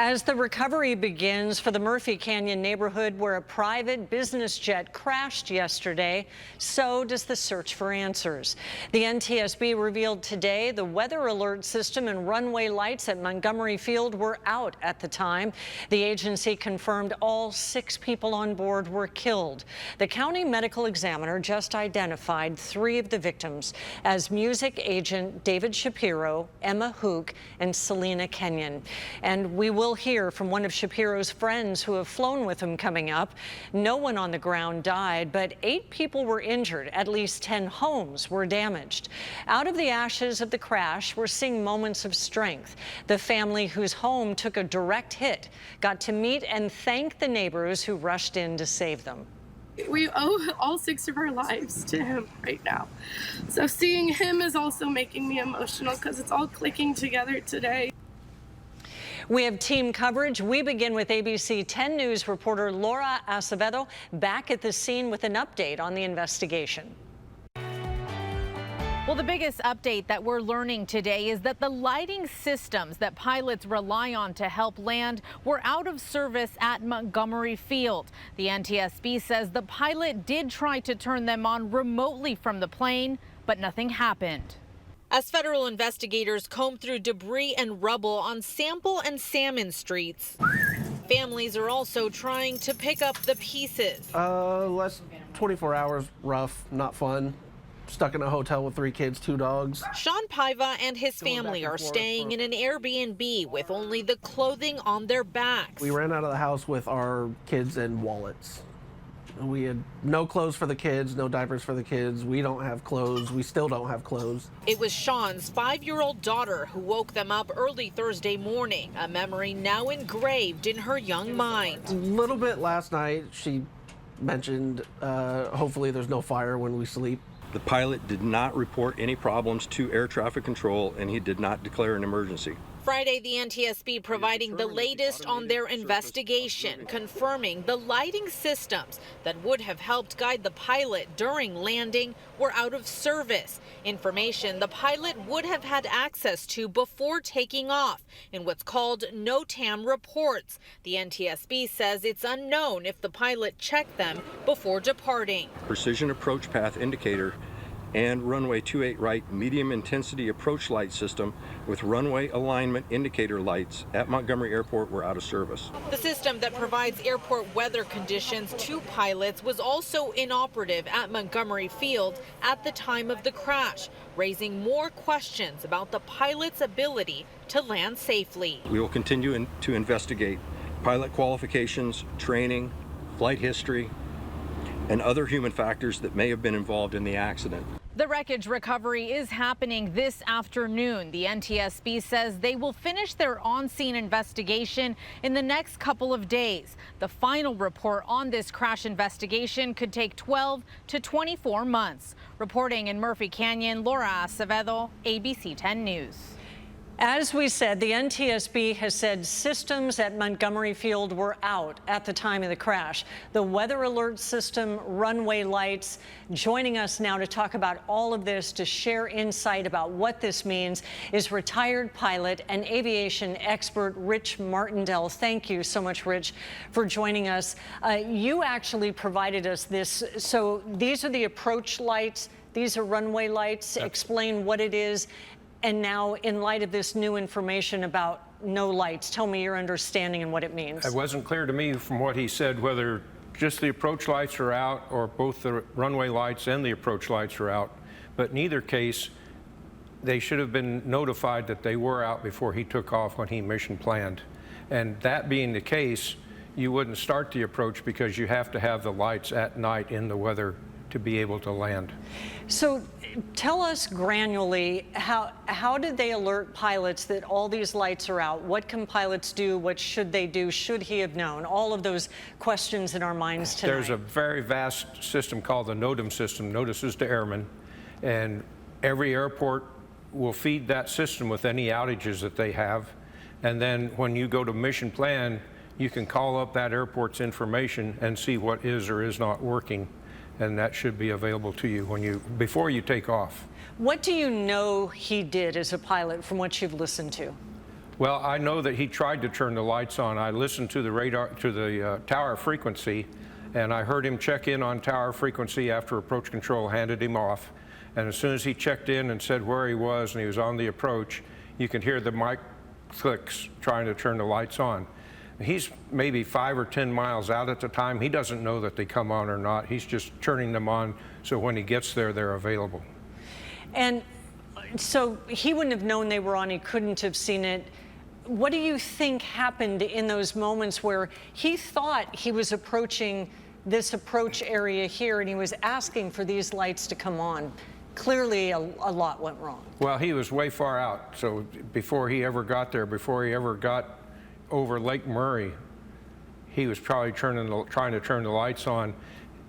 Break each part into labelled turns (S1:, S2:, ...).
S1: As the recovery begins for the Murphy Canyon neighborhood where a private business jet crashed yesterday, so does the search for answers. The NTSB revealed today the weather alert system and runway lights at Montgomery Field were out at the time. The agency confirmed all 6 people on board were killed. The county medical examiner just identified 3 of the victims as music agent David Shapiro, Emma Hook, and Selena Kenyon. And we will hear from one of Shapiro's friends who have flown with him coming up. No one on the ground died, but 8 people were injured. At least 10 homes were damaged. Out of the ashes of the crash, we're seeing moments of strength. The family whose home took a direct hit got to meet and thank the neighbors who rushed in to save them.
S2: We owe all 6 of our lives to him right now. So seeing him is also making me emotional because it's all clicking together today.
S1: We have team coverage. We begin with ABC 10 News reporter Laura Acevedo back at the scene with an update on the investigation.
S3: Well, the biggest update that we're learning today is that the lighting systems that pilots rely on to help land were out of service at Montgomery Field. The NTSB says the pilot did try to turn them on remotely from the plane, but nothing happened. As federal investigators comb through debris and rubble on Sample and Salmon Streets, families are also trying to pick up the pieces.
S4: Less 24 hours, rough, not fun. Stuck in a hotel with 3 kids, 2 dogs.
S3: Sean Paiva and his family are staying in an Airbnb with only the clothing on their backs.
S4: We ran out of the house with our kids and wallets. We had no clothes for the kids, no diapers for the kids. We don't have clothes. We still don't have clothes.
S3: It was Sean's 5-year-old daughter who woke them up early Thursday morning, a memory now engraved in her young mind.
S4: A little bit last night, she mentioned hopefully there's no fire when we sleep.
S5: The pilot did not report any problems to air traffic control, and he did not declare an emergency.
S3: Friday, the NTSB providing the latest on their investigation, confirming the lighting systems that would have helped guide the pilot during landing were out of service. Information the pilot would have had access to before taking off in what's called NOTAM reports. The NTSB says it's unknown if the pilot checked them before departing.
S5: Precision approach path indicator and runway 28 right medium intensity approach light system with runway alignment indicator lights at Montgomery Airport were out of service.
S3: The system that provides airport weather conditions to pilots was also inoperative at Montgomery Field at the time of the crash, raising more questions about the pilot's ability to land safely.
S5: We will continue to investigate pilot qualifications, training, flight history, and other human factors that may have been involved in the accident.
S3: The wreckage recovery is happening this afternoon. The NTSB says they will finish their on-scene investigation in the next couple of days. The final report on this crash investigation could take 12 to 24 months. Reporting in Murphy Canyon, Laura Acevedo, ABC 10 News.
S1: As we said, the NTSB has said systems at Montgomery Field were out at the time of the crash. The weather alert system, runway lights. Joining us now to talk about all of this, to share insight about what this means, is retired pilot and aviation expert Rich Martindale. Thank you so much, Rich, for joining us. You actually provided us this. So these are the approach lights. These are runway lights. Explain what it is. And now, in light of this new information about no lights, tell me your understanding and what it means.
S6: It wasn't clear to me from what he said whether just the approach lights are out or both the runway lights and the approach lights are out. But in either case, they should have been notified that they were out before he took off when he mission planned. And that being the case, you wouldn't start the approach because you have to have the lights at night in the weather to be able to land.
S1: So tell us granularly, how did they alert pilots that all these lights are out? What can pilots do? What should they do? Should he have known? All of those questions in our minds tonight.
S6: There's a very vast system called the NOTAM system, Notices to Airmen, and every airport will feed that system with any outages that they have. And then when you go to mission plan, you can call up that airport's information and see what is or is not working. And that should be available to you before you take off.
S1: What do you know he did as a pilot from what you've listened to?
S6: Well, I know that he tried to turn the lights on. I listened to the radar, to the tower frequency, and I heard him check in on tower frequency after approach control handed him off. And as soon as he checked in and said where he was and he was on the approach, you could hear the mic clicks trying to turn the lights on. He's maybe 5 or 10 miles out at the time. He doesn't know that they come on or not. He's just turning them on so when he gets there, they're available.
S1: And so he wouldn't have known they were on. He couldn't have seen it. What do you think happened in those moments where he thought he was approaching this approach area here and he was asking for these lights to come on? Clearly, a lot went wrong.
S6: Well, he was way far out. So before he ever got there, before he ever got over Lake Murray, he was probably trying to turn the lights on.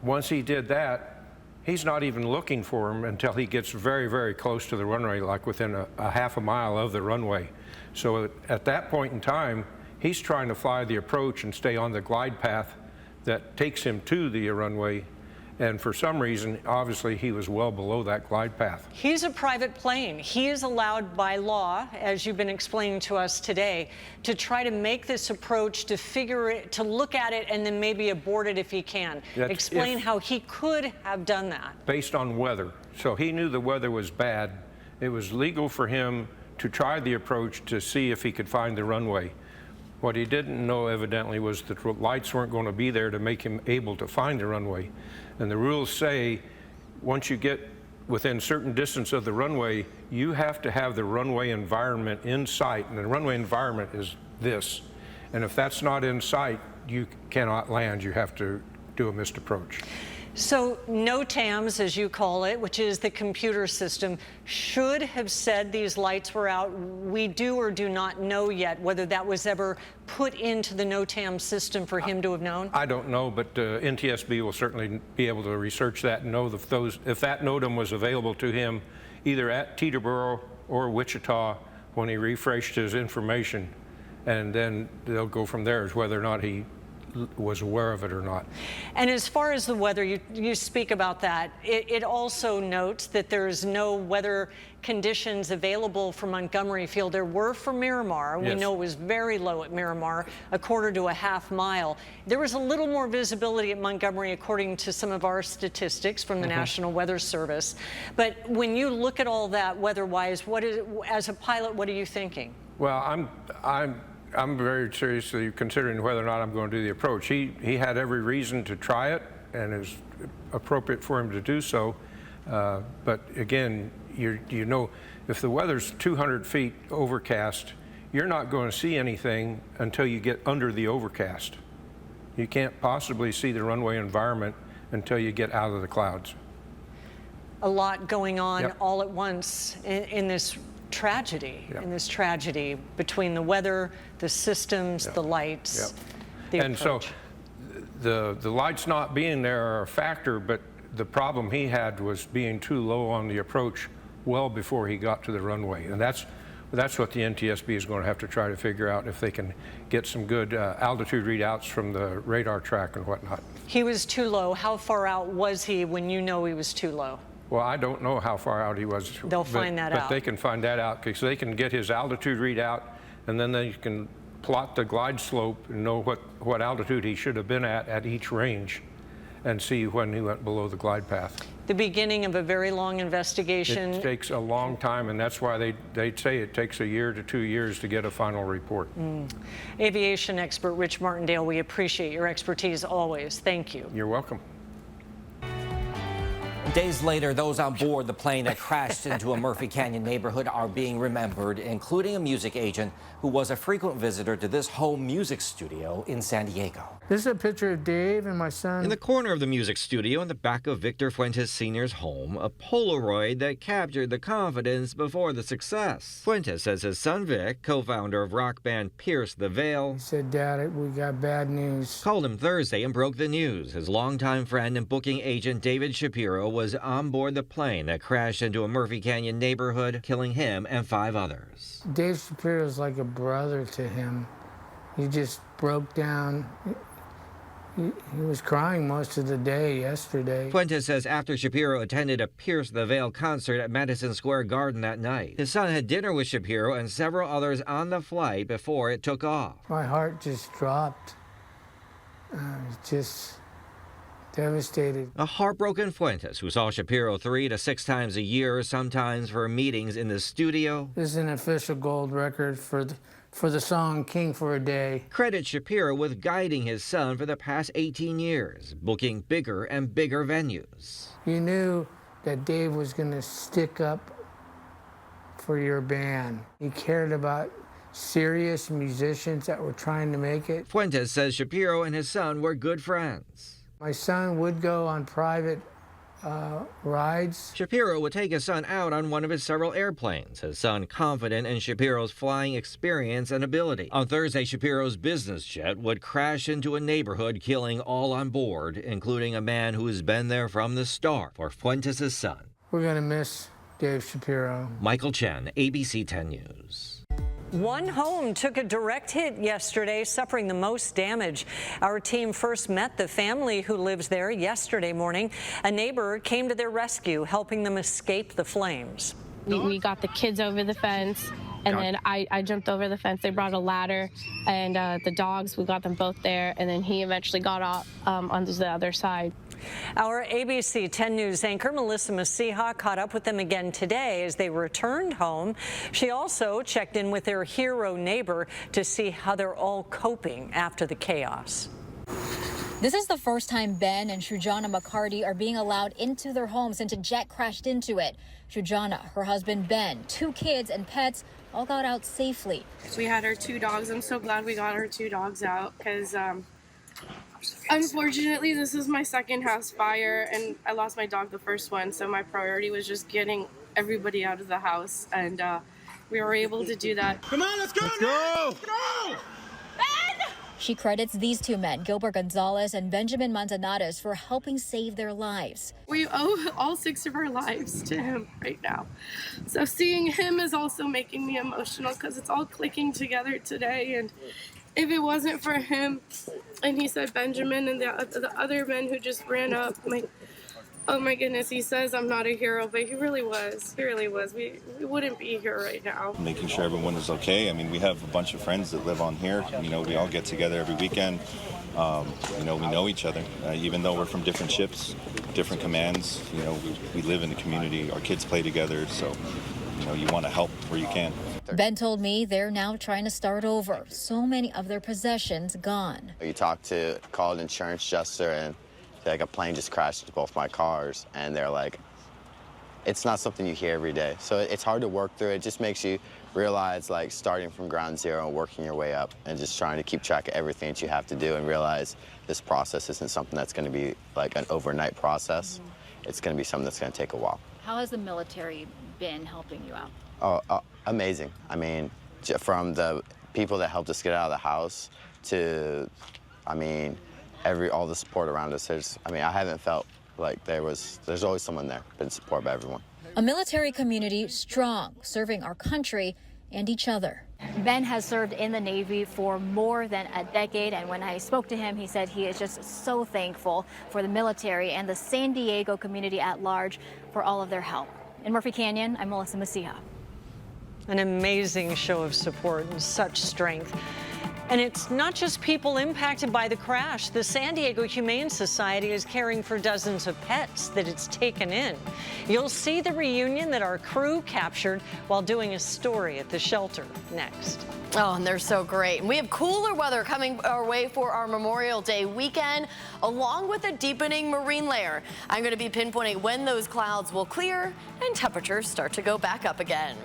S6: Once he did that, he's not even looking for them until he gets very, very close to the runway, like within a half a mile of the runway. So at that point in time, he's trying to fly the approach and stay on the glide path that takes him to the runway. And for some reason, obviously, he was well below that glide path.
S1: He's a private plane. He is allowed by law, as you've been explaining to us today, to try to make this approach, to figure it, to look at it, and then maybe abort it if he can. Explain how he could have done that.
S6: Based on weather. So he knew the weather was bad. It was legal for him to try the approach to see if he could find the runway. What he didn't know, evidently, was that the lights weren't going to be there to make him able to find the runway. And the rules say once you get within certain distance of the runway, you have to have the runway environment in sight. And the runway environment is this. And if that's not in sight, you cannot land. You have to do a missed approach.
S1: So NOTAMs, as you call it, which is the computer system, should have said these lights were out. We do or do not know yet whether that was ever put into the NOTAM system for him to have known.
S6: I don't know, but NTSB will certainly be able to research that and know if that NOTAM was available to him either at Teterboro or Wichita when he refreshed his information. And then they'll go from there as whether or not he was aware of it or not.
S1: And as far as the weather, you speak about that. It also notes that there's no weather conditions available for Montgomery Field. There were for Miramar.
S6: Yes.
S1: We know it was very low at Miramar, a quarter to a half mile. There was a little more visibility at Montgomery, according to some of our statistics from the National Weather Service. But when you look at all that weather-wise, as a pilot, what are you thinking?
S6: Well, I'm very seriously considering whether or not I'm going to do the approach. He had every reason to try it, and it was appropriate for him to do so. But again, you know, if the weather's 200 feet overcast, you're not going to see anything until you get under the overcast. You can't possibly see the runway environment until you get out of the clouds.
S1: A lot going on
S6: Yep.
S1: all at once in this tragedy,
S6: Yep.
S1: in this tragedy between the weather, the systems,
S6: Yep.
S1: the lights,
S6: Yep.
S1: the
S6: And so
S1: approach.
S6: the lights not being there are a factor, but the problem he had was being too low on the approach well before he got to the runway. And that's what the NTSB is going to have to try to figure out, if they can get some good altitude readouts from the radar track and whatnot.
S1: He was too low. How far out was he when you know he was too low?
S6: Well, I don't know how far out he was.
S1: They'll find that out.
S6: But they can find that out, because they can get his altitude readout, and then they can plot the glide slope and know what altitude he should have been at each range, and see when he went below the glide path.
S1: The beginning of a very long investigation.
S6: It takes a long time, and that's why they say it takes a year to 2 years to get a final report.
S1: Aviation expert Rich Martindale, we appreciate your expertise always. Thank you.
S6: You're welcome.
S7: Days later, those on board the plane that crashed into a Murphy Canyon neighborhood are being remembered, including a music agent who was a frequent visitor to this home music studio in San Diego.
S8: This is a picture of Dave and my son.
S9: In the corner of the music studio in the back of Victor Fuentes Sr.'s home, a Polaroid that captured the confidence before the success. Fuentes says his son Vic, co-founder of rock band Pierce the Veil,
S8: He said, Dad, we got bad news.
S9: called him Thursday and broke the news. His longtime friend and booking agent David Shapiro was on board the plane that crashed into a Murphy Canyon neighborhood, killing him and 5 others.
S8: Dave Shapiro is like a brother to him. He just broke down. He was crying most of the day yesterday.
S9: Fuentes says after Shapiro attended a Pierce the Veil concert at Madison Square Garden that night, his son had dinner with Shapiro and several others on the flight before it took off.
S8: My heart just dropped. Just devastated.
S9: A heartbroken Fuentes, who saw Shapiro 3 to 6 times a year, sometimes for meetings in the studio,
S8: This is an official gold record for the song King for a Day.
S9: credits Shapiro with guiding his son for the past 18 years, booking bigger and bigger venues.
S8: You knew that Dave was going to stick up for your band. He cared about serious musicians that were trying to make it.
S9: Fuentes says Shapiro and his son were good friends.
S8: My son would go on private rides.
S9: Shapiro would take his son out on one of his several airplanes, his son confident in Shapiro's flying experience and ability. On Thursday, Shapiro's business jet would crash into a neighborhood, killing all on board, including a man who has been there from the start for Fuentes' son.
S8: We're going to miss Dave Shapiro.
S9: Michael Chen, ABC 10 News.
S1: One home took a direct hit yesterday, suffering the most damage. Our team first met the family who lives there yesterday morning. A neighbor came to their rescue, helping them escape the flames.
S2: We got the kids over the fence, and then I jumped over the fence. They brought a ladder, and the dogs, we got them both there, and then he eventually got off onto the other side.
S1: Our ABC 10 News anchor, Melissa Masiha, caught up with them again today as they returned home. She also checked in with their hero neighbor to see how they're all coping after the chaos.
S10: This is the first time Ben and Shujana McCarty are being allowed into their home since a jet crashed into it. Shujana, her husband Ben, 2 kids and pets all got out safely.
S2: We had our 2 dogs. I'm so glad we got our 2 dogs out because unfortunately this is my second house fire and I lost my dog the first one, so my priority was just getting everybody out of the house, and we were able to do that.
S11: Come on, let's go! Let's go! Let's go!
S10: She credits these 2 men, Gilbert Gonzalez and Benjamin Manzanares, for helping save their lives.
S2: We owe all 6 of our lives to him right now. So seeing him is also making me emotional because it's all clicking together today, and if it wasn't for him, and he said Benjamin and the other men who just ran up, oh my goodness, he says I'm not a hero, but he really was. He really was. We wouldn't be here right now.
S12: Making sure everyone is okay. I mean, we have a bunch of friends that live on here. You know, we all get together every weekend. You know, we know each other, even though we're from different ships, different commands. You know, we live in the community. Our kids play together, so, you know, you want to help where you can.
S10: Ben told me they're now trying to start over. So many of their possessions gone.
S13: You called insurance adjuster, and like a plane just crashed into both my cars, and they're like, it's not something you hear every day. So it's hard to work through. It just makes you realize, like, starting from ground zero and working your way up and just trying to keep track of everything that you have to do and realize this process isn't something that's going to be like an overnight process. It's going to be something that's going to take a while.
S10: How has the military been helping you out?
S13: Oh, amazing. I mean, from the people that helped us get out of the house to, I mean, all the support around us. I haven't felt like there's always someone there, been supported by everyone.
S10: A military community strong, serving our country and each other. Ben has served in the Navy for more than a decade, and when I spoke to him, he said he is just so thankful for the military and the San Diego community at large for all of their help. In Murphy Canyon, I'm Melissa Masiha.
S1: An amazing show of support and such strength. And it's not just people impacted by the crash. The San Diego Humane Society is caring for dozens of pets that it's taken in. You'll see the reunion that our crew captured while doing a story at the shelter next.
S14: Oh, and they're so great. And we have cooler weather coming our way for our Memorial Day weekend, along with a deepening marine layer. I'm going to be pinpointing when those clouds will clear and temperatures start to go back up again.